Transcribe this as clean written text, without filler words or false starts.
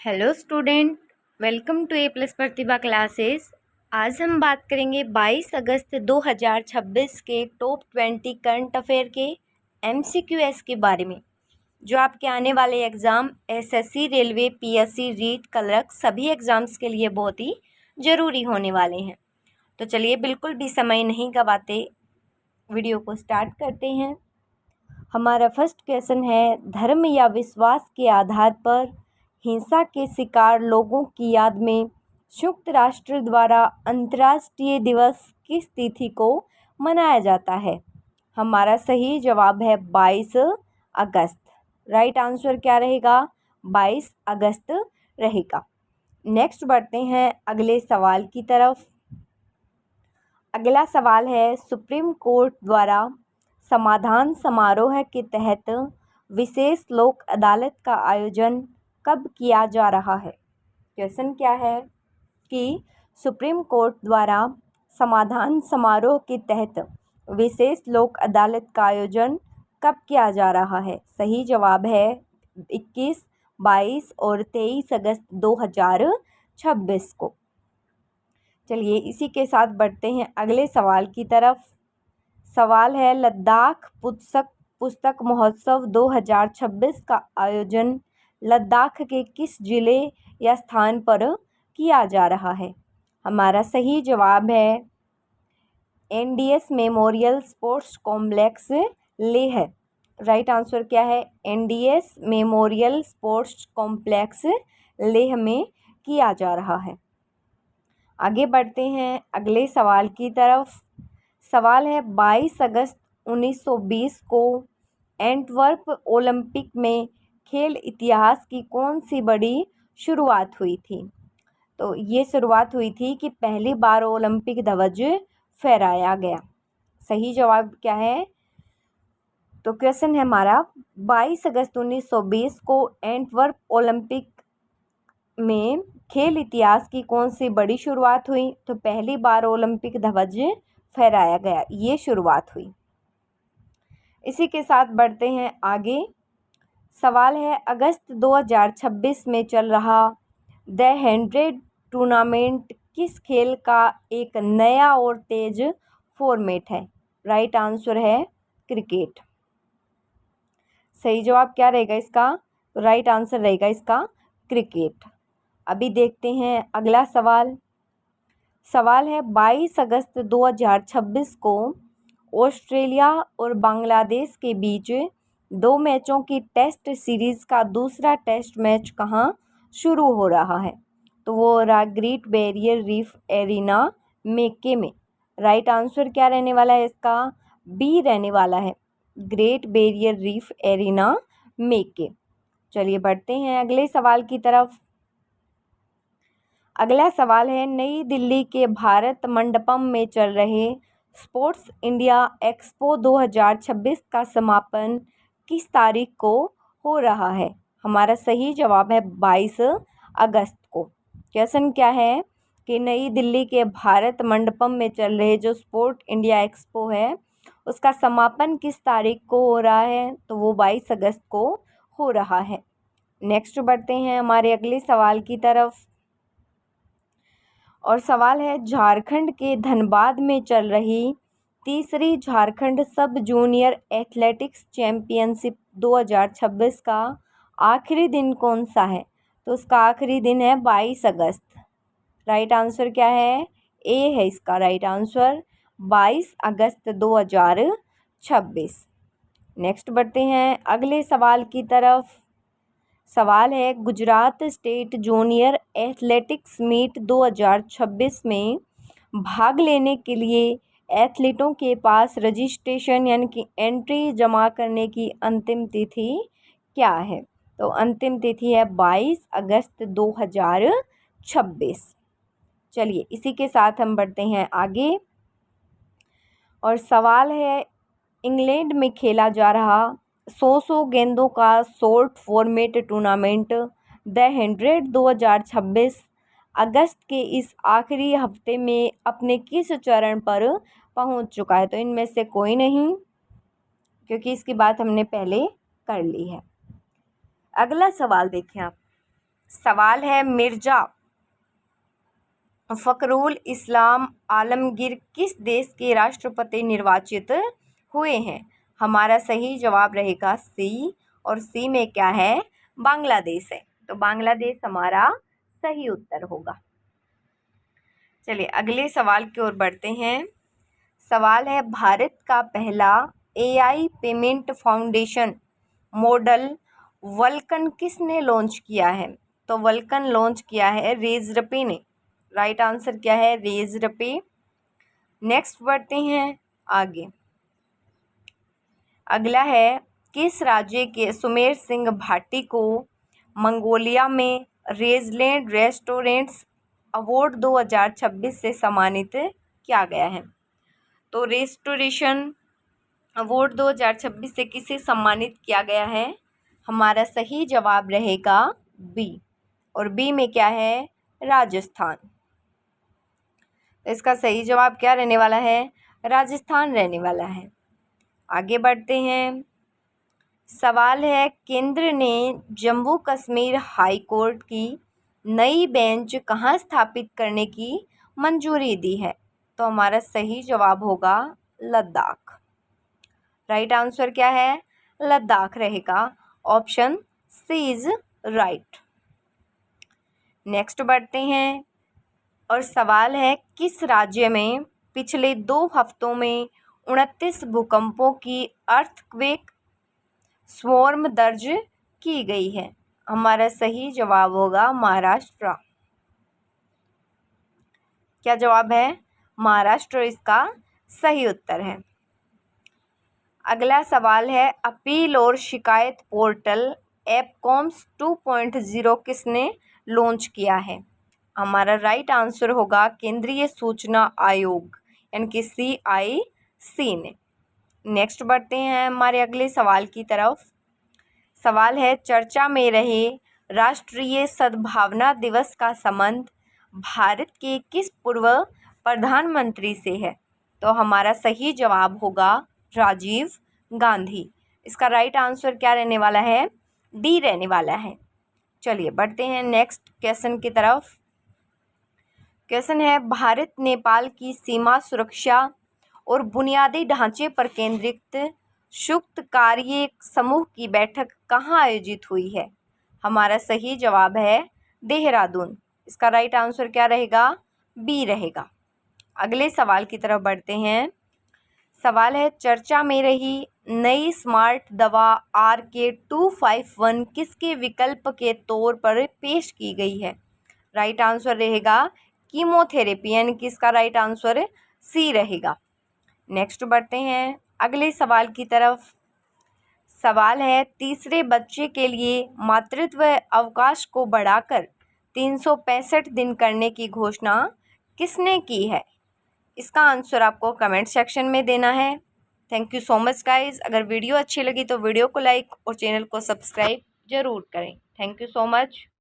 Hello student, welcome to A plus Pratibha classes. आज हम बात करेंगे 22 अगस्त 2026 के टॉप 20 करंट अफेयर के MCQS के बारे में, जो आपके आने वाले exam SSC, railway, PSC, REET, clerk सभी एग्ज़ाम्स के लिए बहुत ही ज़रूरी होने वाले हैं। तो चलिए बिल्कुल भी समय नहीं गवाते वीडियो को स्टार्ट करते हैं। हमारा फर्स्ट क्वेश्चन है, धर्म या विश्वास के आधार पर हिंसा के शिकार लोगों की याद में संयुक्त राष्ट्र द्वारा अंतर्राष्ट्रीय दिवस किस तिथि को मनाया जाता है? हमारा सही जवाब है 22 अगस्त। राइट आंसर क्या रहेगा? 22 अगस्त रहेगा। नेक्स्ट बढ़ते हैं अगले सवाल की तरफ। अगला सवाल है, सुप्रीम कोर्ट द्वारा समाधान समारोह के तहत विशेष लोक अदालत का आयोजन कब किया जा रहा है? क्वेश्चन क्या है कि सुप्रीम कोर्ट द्वारा समाधान समारोह के तहत विशेष लोक अदालत का आयोजन कब किया जा रहा है? सही जवाब है 21, 22 और 23 अगस्त 2026 को। चलिए इसी के साथ बढ़ते हैं अगले सवाल की तरफ। सवाल है, लद्दाख पुस्तक महोत्सव 2026 का आयोजन लद्दाख के किस जिले या स्थान पर किया जा रहा है? हमारा सही जवाब है NDS memorial sports complex Leh. Right answer क्या है? NDS memorial sports complex Leh में किया जा रहा है। आगे बढ़ते हैं अगले सवाल की तरफ। सवाल है, 22 अगस्त 1920 को एंटवर्प ओलंपिक में खेल इतिहास की कौन सी बड़ी शुरुआत हुई थी? तो ये शुरुआत हुई थी कि पहली बार ओलंपिक ध्वज फहराया गया। सही जवाब क्या है? तो क्वेश्चन है हमारा, 22 अगस्त 1920 को एंटवर्प ओलंपिक में खेल इतिहास की कौन सी बड़ी शुरुआत हुई? तो पहली बार ओलंपिक ध्वज फहराया गया, ये शुरुआत हुई। इसी के साथ बढ़ते हैं आगे। सवाल है, अगस्त 2026 में चल रहा द 100 टूर्नामेंट किस खेल का एक नया और तेज फॉर्मेट है? राइट आंसर है क्रिकेट। सही जवाब क्या रहेगा इसका? राइट आंसर रहेगा इसका क्रिकेट। अभी देखते हैं अगला सवाल। सवाल है, 22 अगस्त 2026 को ऑस्ट्रेलिया और बांग्लादेश के बीच 2 मैचों की टेस्ट सीरीज़ का दूसरा टेस्ट मैच कहाँ शुरू हो रहा है? तो वो रहा ग्रेट बैरियर रीफ एरिना मेके में। राइट आंसर क्या रहने वाला है इसका? बी रहने वाला है, ग्रेट बैरियर रीफ एरिना मेके। चलिए बढ़ते हैं अगले सवाल की तरफ। अगला सवाल है, नई दिल्ली के भारत मंडपम में चल रहे स्पोर्ट्स इंडिया एक्सपो 2026 का समापन किस तारीख को हो रहा है? हमारा सही जवाब है 22 अगस्त को। क्वेश्चन क्या है कि नई दिल्ली के भारत मंडपम में चल रहे जो स्पोर्ट इंडिया एक्सपो है उसका समापन किस तारीख को हो रहा है? तो वो 22 अगस्त को हो रहा है। नेक्स्ट बढ़ते हैं हमारे अगले सवाल की तरफ। और सवाल है, झारखंड के धनबाद में चल रही तीसरी झारखंड सब जूनियर एथलेटिक्स चैंपियनशिप 2026 का आखिरी दिन कौन सा है? तो उसका आखिरी दिन है 22 अगस्त। राइट आंसर क्या है? ए है इसका राइट आंसर, 22 अगस्त 2026। नेक्स्ट बढ़ते हैं अगले सवाल की तरफ। सवाल है, Gujarat state junior athletics meet 2026 में भाग लेने के लिए एथलीटों के पास रजिस्ट्रेशन यानी कि एंट्री जमा करने की अंतिम तिथि क्या है? तो अंतिम तिथि है 22 अगस्त 2026। चलिए इसी के साथ हम बढ़ते हैं आगे। और सवाल है, इंग्लैंड में खेला जा रहा 100 गेंदों का शॉर्ट फॉर्मेट टूर्नामेंट द 100 2026 अगस्त के इस आखिरी हफ्ते में अपने किस चरण पर पहुंच चुका है? तो इनमें से कोई नहीं, क्योंकि इसकी बात हमने पहले कर ली है। अगला सवाल देखें आप। सवाल है मिर्जा फ़खरुल इस्लाम आलमगीर किस देश के राष्ट्रपति निर्वाचित हुए हैं? हमारा सही जवाब रहेगा सी, और सी में क्या है? बांग्लादेश है। तो बांग्लादेश हमारा सही उत्तर होगा। चलिए अगले सवाल की ओर बढ़ते हैं। सवाल है भारत का पहला AI payment foundation model vulcan किसने लॉन्च किया है? तो वल्कन लॉन्च किया है रेज़रपे ने। राइट आंसर क्या है? रेज़रपे। नेक्स्ट बढ़ते हैं आगे। अगला है किस राज्य के सुमेर सिंह भाटी को मंगोलिया में रेज़लैंड रेस्टोरेंट्स अवार्ड 2026 से सम्मानित किया गया है? तो रेस्टोरेशन अवार्ड 2026 से किसे सम्मानित किया गया है? हमारा सही जवाब रहेगा बी, और बी में क्या है? राजस्थान। इसका सही जवाब क्या रहने वाला है? राजस्थान रहने वाला है। आगे बढ़ते हैं। सवाल है केंद्र ने जम्मू कश्मीर हाई कोर्ट की नई बेंच कहाँ स्थापित करने की मंजूरी दी है? तो हमारा सही जवाब होगा लद्दाख। राइट आंसर क्या है? लद्दाख रहेगा। Option C is right. Next बढ़ते हैं और सवाल है किस राज्य में पिछले 2 हफ्तों में 29 भूकंपों की अर्थक्वेक स्वॉर्म दर्ज की गई है? हमारा सही जवाब होगा महाराष्ट्र। क्या जवाब है? महाराष्ट्र इसका सही उत्तर है। अगला सवाल है अपील और शिकायत पोर्टल एपकॉम्स 2.0 किसने लॉन्च किया है? हमारा राइट आंसर होगा केंद्रीय सूचना आयोग यानी कि CIC ने। नेक्स्ट बढ़ते हैं हमारे अगले सवाल की तरफ। सवाल है चर्चा में रहे राष्ट्रीय सद्भावना दिवस का संबंध भारत के किस पूर्व प्रधानमंत्री से है? तो हमारा सही जवाब होगा राजीव गांधी। इसका राइट आंसर क्या रहने वाला है? डी रहने वाला है। चलिए बढ़ते हैं नेक्स्ट क्वेश्चन की तरफ। क्वेश्चन है भारत नेपाल की सीमा सुरक्षा और बुनियादी ढांचे पर केंद्रित संयुक्त कार्य समूह की बैठक कहाँ आयोजित हुई है? हमारा सही जवाब है देहरादून। इसका राइट आंसर क्या रहेगा? बी रहेगा। अगले सवाल की तरफ बढ़ते हैं। सवाल है चर्चा में रही नई स्मार्ट दवा RK-251 किसके विकल्प के तौर पर पेश की गई है? राइट आंसर रहेगा कीमोथेरेपी यानी कि इसका राइट आंसर सी रहेगा। नेक्स्ट बढ़ते हैं अगले सवाल की तरफ। सवाल है तीसरे बच्चे के लिए मातृत्व अवकाश को बढ़ाकर 365 दिन करने की घोषणा किसने की है? इसका आंसर आपको कमेंट सेक्शन में देना है। Thank you so much guys. अगर वीडियो अच्छी लगी तो वीडियो को लाइक और चैनल को सब्सक्राइब ज़रूर करें। Thank you so much.